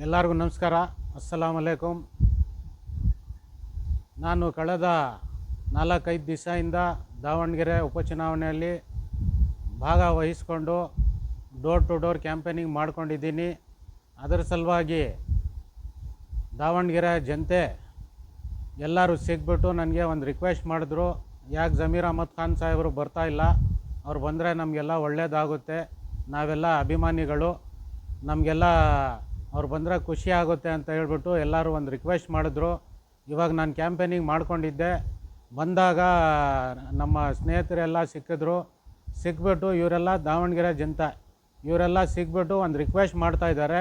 ಎಲ್ಲರಿಗೂ ನಮಸ್ಕಾರ. ಅಸ್ಸಲಾಮ್ ಅಲೈಕುಮ್. ನಾನು ಕಳೆದ 4-5 ದಿವಸದಿಂದ ದಾವಣಗೆರೆ ಉಪಚುನಾವಣೆಯಲ್ಲಿ ಭಾಗವಹಿಸಿಕೊಂಡು ಡೋರ್ ಟು ಡೋರ್ ಕ್ಯಾಂಪೇನಿಂಗ್ ಮಾಡ್ಕೊಂಡಿದ್ದೀನಿ. ಅದರ ಸಲುವಾಗಿ ದಾವಣಗೆರೆ ಜನತೆ ಎಲ್ಲರೂ ಸಿಗ್ಬಿಟ್ಟು ನನಗೆ ಒಂದು ರಿಕ್ವೆಸ್ಟ್ ಮಾಡಿದ್ರು, ಯಾಕೆ ಜಮೀರ್ ಅಹಮದ್ ಖಾನ್ ಸಾಹೇಬರು ಬರ್ತಾಯಿಲ್ಲ, ಅವ್ರು ಬಂದರೆ ನಮಗೆಲ್ಲ ಒಳ್ಳೆಯದಾಗುತ್ತೆ, ನಾವೆಲ್ಲ ಅಭಿಮಾನಿಗಳು, ನಮಗೆಲ್ಲ ಅವ್ರು ಬಂದರೆ ಖುಷಿ ಆಗುತ್ತೆ ಅಂತ ಹೇಳ್ಬಿಟ್ಟು ಎಲ್ಲರೂ ಒಂದು ರಿಕ್ವೆಸ್ಟ್ ಮಾಡಿದ್ರು. ಇವಾಗ ನಾನು ಕ್ಯಾಂಪೇನಿಂಗ್ ಮಾಡ್ಕೊಂಡಿದ್ದೆ. ಬಂದಾಗ ನಮ್ಮ ಸ್ನೇಹಿತರೆಲ್ಲ ಸಿಕ್ಬಿಟ್ಟು ಇವರೆಲ್ಲ ದಾವಣಗೆರೆ ಜನತೆ ಇವರೆಲ್ಲ ಸಿಕ್ಬಿಟ್ಟು ಒಂದು ರಿಕ್ವೆಸ್ಟ್ ಮಾಡ್ತಾಯಿದ್ದಾರೆ.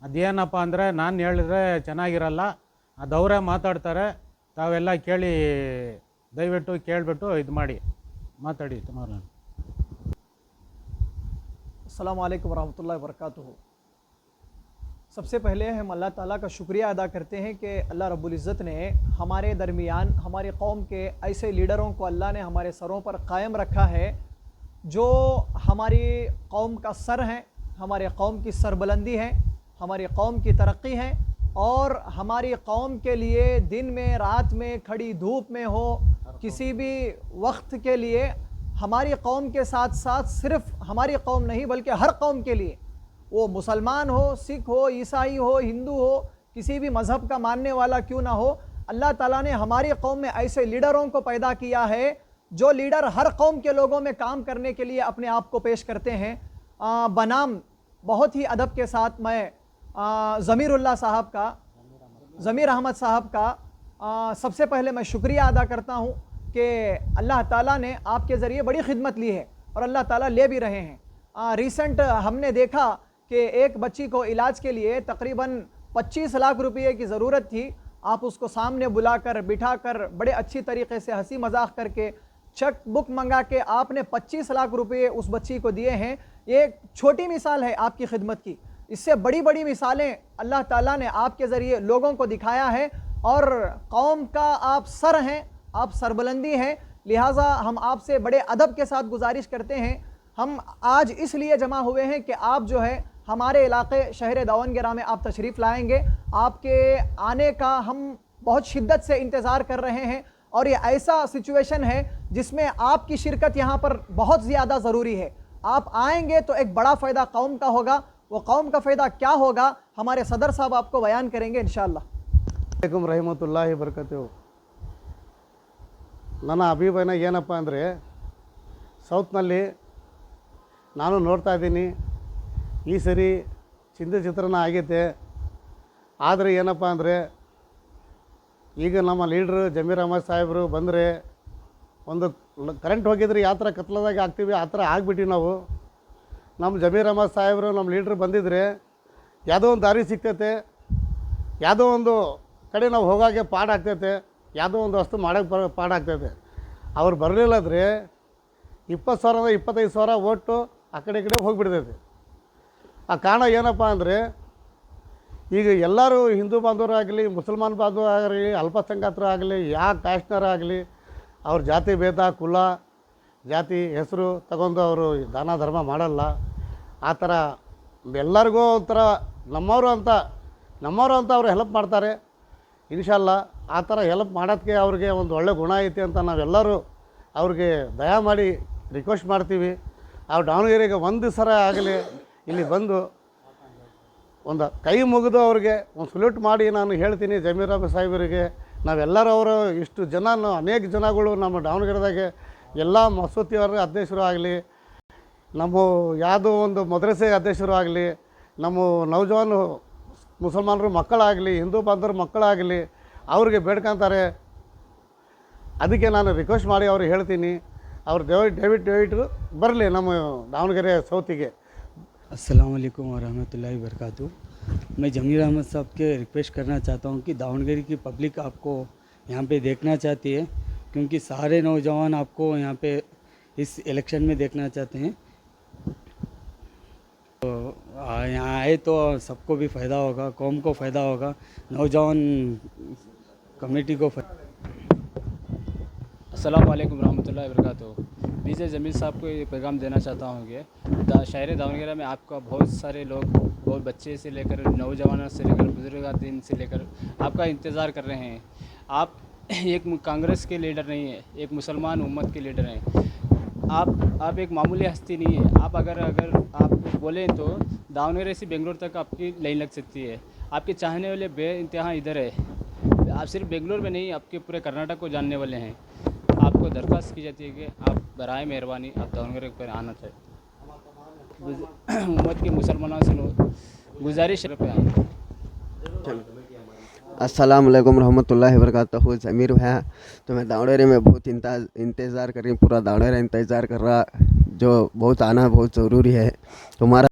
ಅದೇನಪ್ಪ ಅಂದರೆ ನಾನು ಹೇಳಿದ್ರೆ ಚೆನ್ನಾಗಿರಲ್ಲ, ಅದು ಅವರೇ ಮಾತಾಡ್ತಾರೆ, ತಾವೆಲ್ಲ ಕೇಳಿ ದಯವಿಟ್ಟು ಕೇಳಿಬಿಟ್ಟು ಇದು ಮಾಡಿ ಮಾತಾಡಿ. ತುಮಾರ अस्सलाम वालेकुम रहमतुल्लाहि व बरकातुहू। सबसे पहले हम अल्लाह ताला का शुक्रिया अदा करते हैं कि अल्लाह रब्बुल इज़्ज़त ने हमारे दरमियान हमारे कौम के ऐसे लीडरों को अल्लाह ने हमारे सरों पर कायम रखा है जो हमारी कौम का सर हैं, हमारे कौम की सरबुलंदी है, हमारी कौम की तरक्की है और हमारी कौम के लिए दिन में रात में खड़ी धूप में हो किसी भी वक्त के लिए हमारी कौम के साथ साथ सिर्फ हमारी कौम नहीं बल्कि हर कौम के लिए, वो मुसलमान हो, सिख हो, ईसाई हो, हिंदू हो, किसी भी मज़हब का मानने वाला क्यों ना हो, अल्लाह ताला ने हमारी कौम में ऐसे लीडरों को पैदा किया है जो लीडर हर कौम के लोगों में काम करने के लिए अपने आप को पेश करते हैं। बनाम बहुत ही अदब के साथ मैं ज़मीर अहमद साहब का सबसे पहले मैं शुक्रिया अदा करता हूँ कि अल्लाह ताला ने आपके ज़रिए बड़ी खिदमत ली है और अल्लाह ताला ले भी रहे हैं। रिसेंट हमने देखा कि एक बच्ची को इलाज के लिए तकरीबन 25 लाख रुपये की ज़रूरत थी। आप उसको सामने बुलाकर बिठाकर बड़े अच्छी तरीके से हंसी मजाक करके चेक बुक मंगा के आपने 25 लाख रुपये उस बच्ची को दिए हैं। ये एक छोटी मिसाल है आपकी खिदमत की, इससे बड़ी बड़ी मिसालें अल्लाह ताला ने आपके ज़रिए लोगों को दिखाया है और कौम का आप सर हैं, आप सरबुलंदी हैं, लिहाजा हम आपसे बड़े अदब के साथ गुजारिश करते हैं। हम आज इसलिए जमा हुए हैं कि आप जो है हमारे इलाके शहर दावनगेरा में आप तशरीफ़ लाएंगे, आपके आने का हम बहुत शिद्दत से इंतज़ार कर रहे हैं और ये ऐसा सिचुएशन है जिसमें आपकी शिरकत यहाँ पर बहुत ज़्यादा ज़रूरी है। आप आएंगे तो एक बड़ा फ़ायदा कौम का होगा, वो कौम का फ़ायदा क्या होगा हमारे सदर साहब आपको बयान करेंगे इंशाअल्लाह। अलैकुम रहमतुल्लाहि बरकतुहू। ನನ್ನ ಅಭಿಪ್ರಾಯ ಏನಪ್ಪ ಅಂದರೆ, ಸೌತ್ನಲ್ಲಿ ನಾನು ನೋಡ್ತಾ ಇದ್ದೀನಿ ಈ ಸರಿ ಚಿತ್ರಣ ಆಗೈತೆ. ಆದರೆ ಏನಪ್ಪ ಅಂದರೆ ಈಗ ನಮ್ಮ ಲೀಡ್ರು ಜಮೀರ್ ಅಹಮದ್ ಸಾಹೇಬರು ಬಂದರೆ ಒಂದು ಕರೆಂಟ್ ಹೋಗಿದ್ರೆ ಯಾವ ಥರ ಕತ್ಲದಾಗ ಆಗ್ತೀವಿ ಆ ಥರ ಆಗಿಬಿಟ್ಟಿವಿ ನಾವು. ನಮ್ಮ ಜಮೀರ್ ಅಹಮದ್ ಸಾಹೇಬರು ನಮ್ಮ ಲೀಡ್ರು ಬಂದಿದ್ದರೆ ಯಾವುದೋ ಒಂದು ದಾರಿ ಸಿಗ್ತೈತೆ, ಯಾವುದೋ ಒಂದು ಕಡೆ ನಾವು ಹೋಗೋಕ್ಕೆ ಪಾಡಾಗ್ತೈತೆ, ಯಾವುದೋ ಒಂದು ವಸ್ತು ಮಾಡೋಕ್ಕೆ ಪಾಡಾಗ್ತೈತೆ. ಅವ್ರು ಬರಲಿಲ್ಲಂದರೆ 20,000 25,000 ಓಟು ಆ ಕಡೆ ಈ ಕಡೆ ಹೋಗಿಬಿಡ್ತೈತೆ. ಆ ಕಾರಣ ಏನಪ್ಪ ಅಂದರೆ, ಈಗ ಎಲ್ಲರೂ ಹಿಂದೂ ಬಾಂಧವರಾಗಲಿ, ಮುಸಲ್ಮಾನ್ ಬಾಂಧವರಾಗಲಿ, ಅಲ್ಪಸಂಖ್ಯಾತರು ಆಗಲಿ, ಯಾವ ಕ್ಯಾಸ್ಟ್ನರು ಆಗಲಿ, ಅವ್ರ ಜಾತಿ ಭೇದ ಕುಲ ಜಾತಿ ಹೆಸರು ತಗೊಂಡು ಅವರು ದಾನ ಧರ್ಮ ಮಾಡಲ್ಲ. ಆ ಥರ ಎಲ್ಲರಿಗೂ ಒಂಥರ ನಮ್ಮವರು ಅಂತ ಅವ್ರು ಹೆಲ್ಪ್ ಮಾಡ್ತಾರೆ. ಇನ್ಶಾಲ್ಲ ಆ ಥರ ಹೆಲ್ಪ್ ಮಾಡೋದಕ್ಕೆ ಅವ್ರಿಗೆ ಒಂದು ಒಳ್ಳೆ ಗುಣ ಐತೆ ಅಂತ ನಾವೆಲ್ಲರೂ ಅವ್ರಿಗೆ ದಯಮಾಡಿ ರಿಕ್ವೆಸ್ಟ್ ಮಾಡ್ತೀವಿ. ಅವ್ರು ದಾವಣಗೆರೆಗೆ ಒಂದು ಸರ ಆಗಲಿ ಇಲ್ಲಿ ಬಂದು ಒಂದು ಕೈ ಮುಗಿದು ಅವ್ರಿಗೆ ಒಂದು ಸಲ್ಯೂಟ್ ಮಾಡಿ ನಾನು ಹೇಳ್ತೀನಿ ಜಮೀರ್ ಅಹಮದ್ ಸಾಹೇಬರಿಗೆ. ನಾವೆಲ್ಲರೂ ಅವರು ಇಷ್ಟು ಜನ ಅನೇಕ ಜನಗಳು ನಮ್ಮ ದಾವಣಗೆರೆದಾಗೆ ಎಲ್ಲ ಮಸೂತಿಯವರ ಅಧ್ಯಕ್ಷರು ಆಗಲಿ, ನಮ್ಮ ಯಾವುದೋ ಒಂದು ಮದ್ರಸೆ ಅಧ್ಯಕ್ಷರು ಆಗಲಿ, ನಮ್ಮ ನೌಜವಾನ್ ಮುಸಲ್ಮಾನರು ಮಕ್ಕಳಾಗಲಿ, ಹಿಂದೂ ಬಾಂಧವರು ಮಕ್ಕಳಾಗಲಿ ಅವ್ರಿಗೆ ಬೇಡ್ಕೊತಾರೆ. ಅದಕ್ಕೆ ನಾನು ರಿಕ್ವೆಸ್ಟ್ ಮಾಡಿ ಅವ್ರಿಗೆ ಹೇಳ್ತೀನಿ, ಅವ್ರು ದಯವಿಟ್ಟು ಬರಲಿ ನಮ್ಮ ದಾವಣಗೆರೆ ಸೌತಿಗೆ. अस्सलाम वालेकुम वरहमतुल्लाहि वबरकातुहू। मैं जमीर अहमद साहब के रिक्वेस्ट करना चाहता हूँ कि दावणगेरे की पब्लिक आपको यहाँ पे देखना चाहती है, क्योंकि सारे नौजवान आपको यहाँ पे इस इलेक्शन में देखना चाहते हैं। तो यहाँ आए तो सबको भी फ़ायदा होगा, कौम को फ़ायदा होगा, नौजवान कमेटी को अस्सलाम अस्सलाम वालेकुम रहमतुल्लाहि वबरकातुहू। बीजे जमील साहब को ये पैगाम देना चाहता हूँ कि शहर दावणगेरा में आपका बहुत सारे लोग, बहुत बच्चे से लेकर नौजवानों से लेकर बुजुर्गातीन से लेकर आपका इंतज़ार कर रहे हैं। आप एक कांग्रेस के लीडर नहीं है, एक मुसलमान उम्मत के लीडर हैं। आप एक मामूली हस्ती नहीं है। आप अगर आप बोलें तो दावणगेरे से बेंगलोर तक आपकी लाइन लग सकती है। आपके चाहने वाले बेइंतहा इधर है। आप सिर्फ बेंगलोर में नहीं, आपके पूरे कर्नाटक को जानने वाले हैं। आपको दरख्वास्त की जाती है कि आप बराए मेहरबानी आप दावणगेरे पर आना चाहिए। उम्मत के मुसलमानों से गुजारिश पे आए। अस्सलाम वालेकुम रहमतुल्लाहि वबरकातुहू। ज़मीर है तो मैं दावणगेरे में बहुत इंतज़ार कर रही हूँ, पूरा दावणगेरा इंतज़ार कर रहा, जो बहुत आना बहुत ज़रूरी है। तुम्हारा